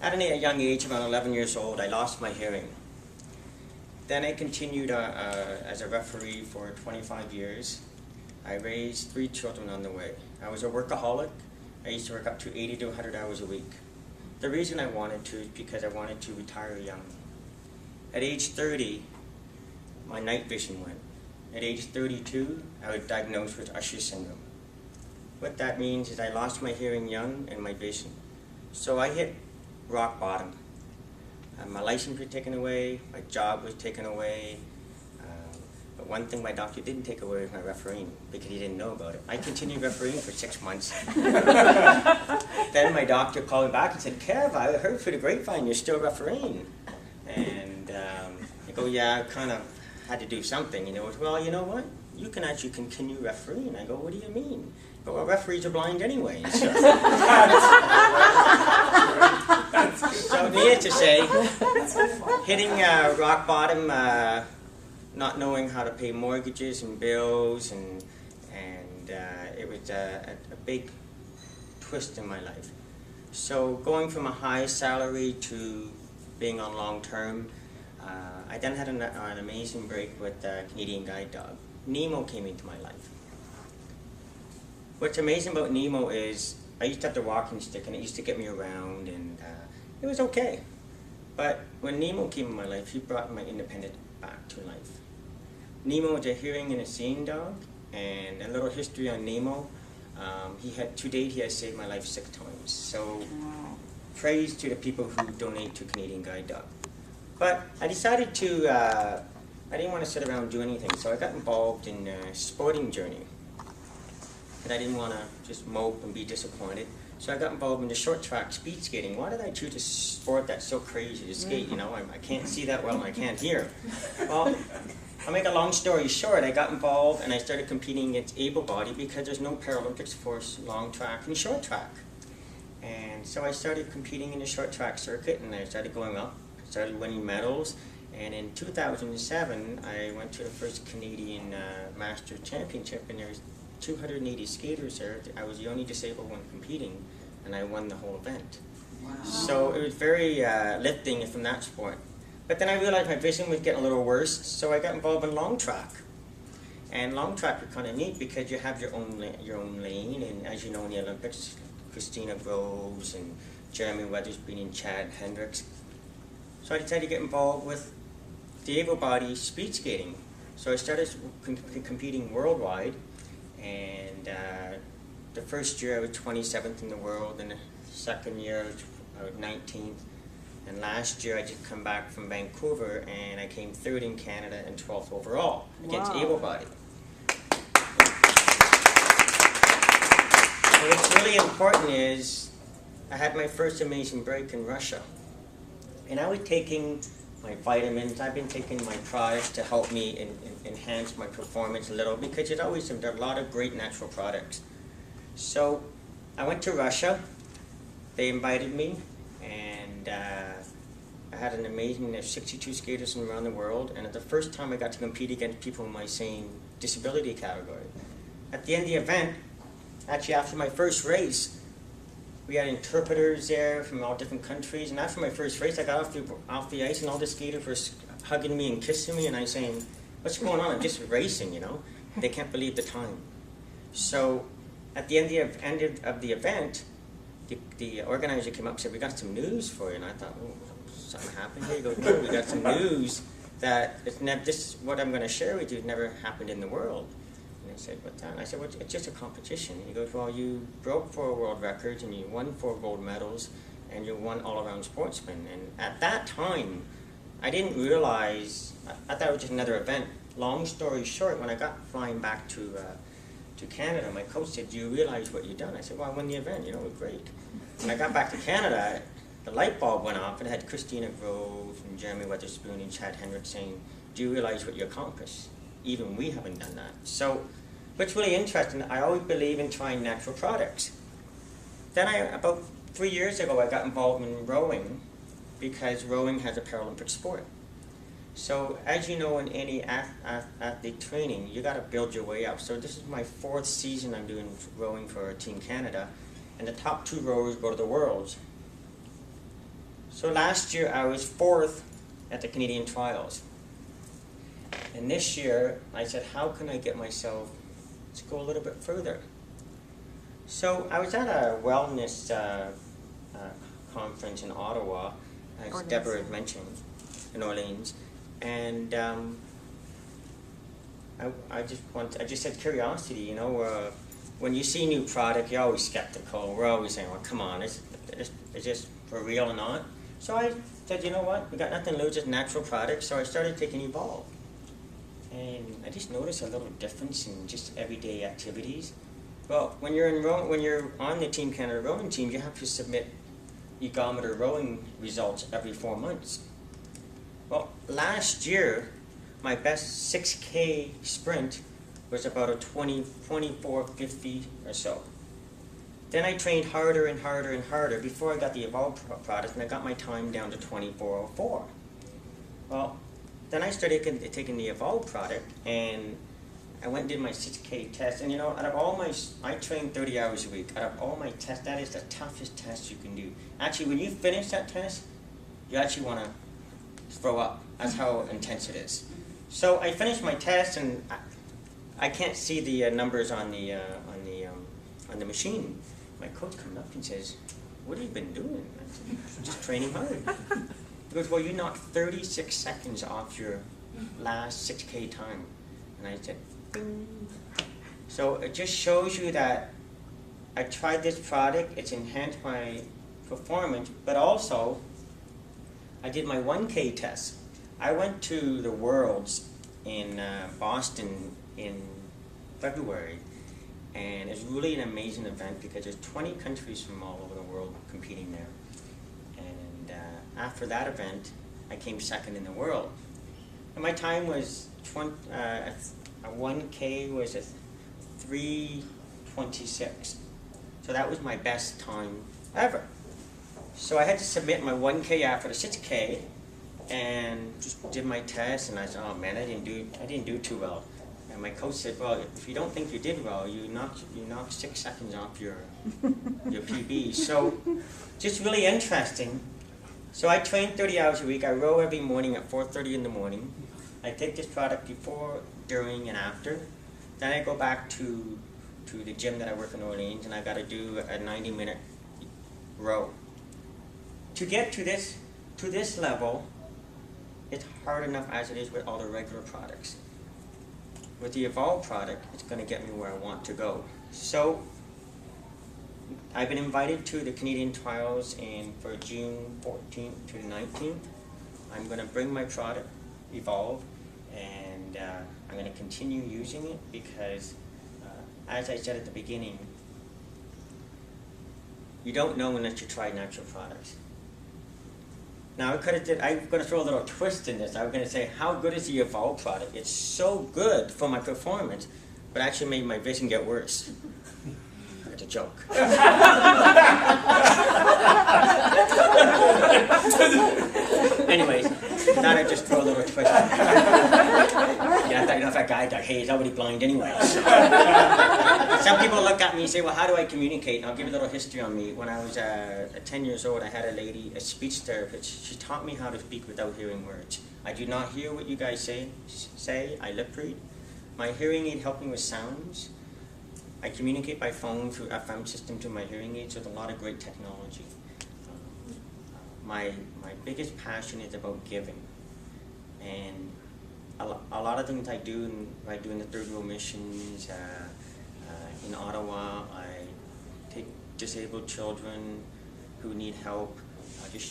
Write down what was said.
At a young age, around 11 years old, I lost my hearing. Then I continued as a referee for 25 years. I raised 3 children on the way. I was a workaholic. I used to work up to 80 to 100 hours a week. The reason I wanted to is because I wanted to retire young. At age 30, my night vision went. At age 32, I was diagnosed with Usher syndrome. What that means is I lost my hearing young and my vision. So I hit rock bottom. My license was taken away, my job was taken away, but one thing my doctor didn't take away was my refereeing, because he didn't know about it. I continued refereeing for 6 months. Then my doctor called me back and said, "Kev, I heard through the grapevine you're still refereeing." And I go, "Yeah, I kind of had to do something." Well, you know what? You can actually continue refereeing. I go, "What do you mean?" But well, referees are blind anyway. So, so needless to say, hitting rock bottom, not knowing how to pay mortgages and bills, and it was a big twist in my life. So going from a high salary to being on long term, I then had an amazing break with Canadian Guide Dog. Nemo came into my life. What's amazing about Nemo is I used to have the walking stick and it used to get me around, and it was okay. But when Nemo came in my life, he brought my independence back to life. Nemo is a hearing and a seeing dog, and a little history on Nemo. To date, he has saved my life 6 times. So praise to the people who donate to Canadian Guide Dog. But I decided to, I didn't want to sit around and do anything, so I got involved in a sporting journey. And I didn't want to just mope and be disappointed. So I got involved in the short track speed skating. Why did I choose a sport that's so crazy to skate? I can't see that well and I can't hear. Well, I'll make a long story short. I got involved and I started competing against able-bodied because there's no Paralympics for long track and short track. And so I started competing in the short track circuit, and I started going up, started winning medals. And in 2007, I went to the first Canadian Master Championship, and there was 280 skaters there. I was the only disabled one competing, and I won the whole event. Wow. So it was very lifting from that sport. But then I realized my vision was getting a little worse, so I got involved in long track. And long track was kind of neat because you have your own lane, and as you know in the Olympics, Christina Groves and Jeremy Weatherspoon and Chad Hendricks. So I decided to get involved with the able-bodied speed skating. So I started competing worldwide. And the first year I was 27th in the world, and the second year I was 19th. And last year I just come back from Vancouver and I came 3rd in Canada and 12th overall against able-bodied. So what's really important is I had my first amazing break in Russia. And I was taking my vitamins, I've been taking my products to help me enhance my performance a little, because there are a lot of great natural products. So I went to Russia, they invited me, and I had an amazing, there's 62 skaters from around the world, and it's the first time I got to compete against people in my same disability category. At the end of the event, actually after my first race, we had interpreters there from all different countries, and after my first race, I got off the ice, and all the skaters were hugging me and kissing me, and I was saying, "What's going on? I'm just racing, They can't believe the time." So at the end of the event, the organizer came up and said, "We got some news for you," and I thought, "Oh, something happened here?" He goes, "No, we got some news that this is what I'm going to share with you. It never happened in the world." And I said, "What's that?" And I said, "Well, it's just a competition." And he goes, "Well, you broke 4 world records, and you won 4 gold medals, and you're one all-around sportsman." And at that time, I didn't realize, I thought it was just another event. Long story short, when I got flying back to Canada, my coach said, "Do you realize what you've done?" I said, "Well, I won the event, it was great." When I got back to Canada, the light bulb went off, and it had Christina Groves and Jeremy Weatherspoon and Chad Hendricks saying, "Do you realize what you accomplished? Even we haven't done that." So what's really interesting, I always believe in trying natural products. Then about 3 years ago, I got involved in rowing, because rowing has a Paralympic sport. So as you know, in any athlete training, you got to build your way up. So this is my 4th season I'm doing rowing for Team Canada, and the top 2 rowers go to the Worlds. So last year I was 4th at the Canadian trials. And this year I said, how can I get myself to go a little bit further? So I was at a wellness conference in Ottawa, as Deborah had mentioned, in Orleans, and I just had curiosity, you know. When you see new product, you're always skeptical. We're always saying, well, come on, is this for real or not? So I said, you know what, we got nothing to lose, it's natural product, so I started taking Evolv. And I just noticed a little difference in just everyday activities. Well, when you're on the Team Canada rowing team, you have to submit egometer rowing results every 4 months. Well, last year, my best 6K sprint was about a 24:50 or so. Then I trained harder and harder and harder before I got the Evolv product, and I got my time down to 24:04. Well, then I started taking the Evolv product, and I went and did my 6K test. And you know, out of all I train 30 hours a week. Out of all my tests, that is the toughest test you can do. Actually, when you finish that test, you actually want to throw up. That's how intense it is. So I finished my test, and I can't see the numbers on the machine. My coach comes up and says, "What have you been doing?" I said, "Just training hard." He goes, "Well, you knocked 36 seconds off your last 6K time." And I said, "Bing." So it just shows you that I tried this product. It's enhanced my performance, but also I did my 1K test. I went to the Worlds in Boston in February, and it's really an amazing event because there's 20 countries from all over the world competing there. And after that event, I came second in the world. And my time was, a 1K was a 3:26. So that was my best time ever. So I had to submit my 1K after the 6K, and just did my test, and I said, oh man, I didn't do too well. And my coach said, well, if you don't think you did well, you knocked 6 seconds off your PB. So just really interesting. So I train 30 hours a week. I row every morning at 4:30 in the morning. I take this product before, during, and after. Then I go back to the gym that I work in Orleans, and I got to do a 90-minute row. To get to this level, it's hard enough as it is with all the regular products. With the Evolv product, it's going to get me where I want to go. So I've been invited to the Canadian trials for June 14th to the 19th. I'm going to bring my product, Evolv, and I'm going to continue using it because, as I said at the beginning, you don't know unless you try natural products. Now, I'm going to throw a little twist in this. I'm going to say, how good is the Evolv product? It's so good for my performance, but actually made my vision get worse. It's a joke. Anyways, thought I'd just throw a little twist in there. Yeah, I thought that guy got haze, already blind anyways. Some people look at me and say, well, how do I communicate? And I'll give a little history on me. When I was 10 years old, I had a speech therapist. She taught me how to speak without hearing words. I do not hear what you guys say. I lip read. My hearing aid helped me with sounds. I communicate by phone through FM system to my hearing aids with a lot of great technology. My biggest passion is about giving. And a lot of things I do in the third row missions, in Ottawa, I take disabled children who need help, just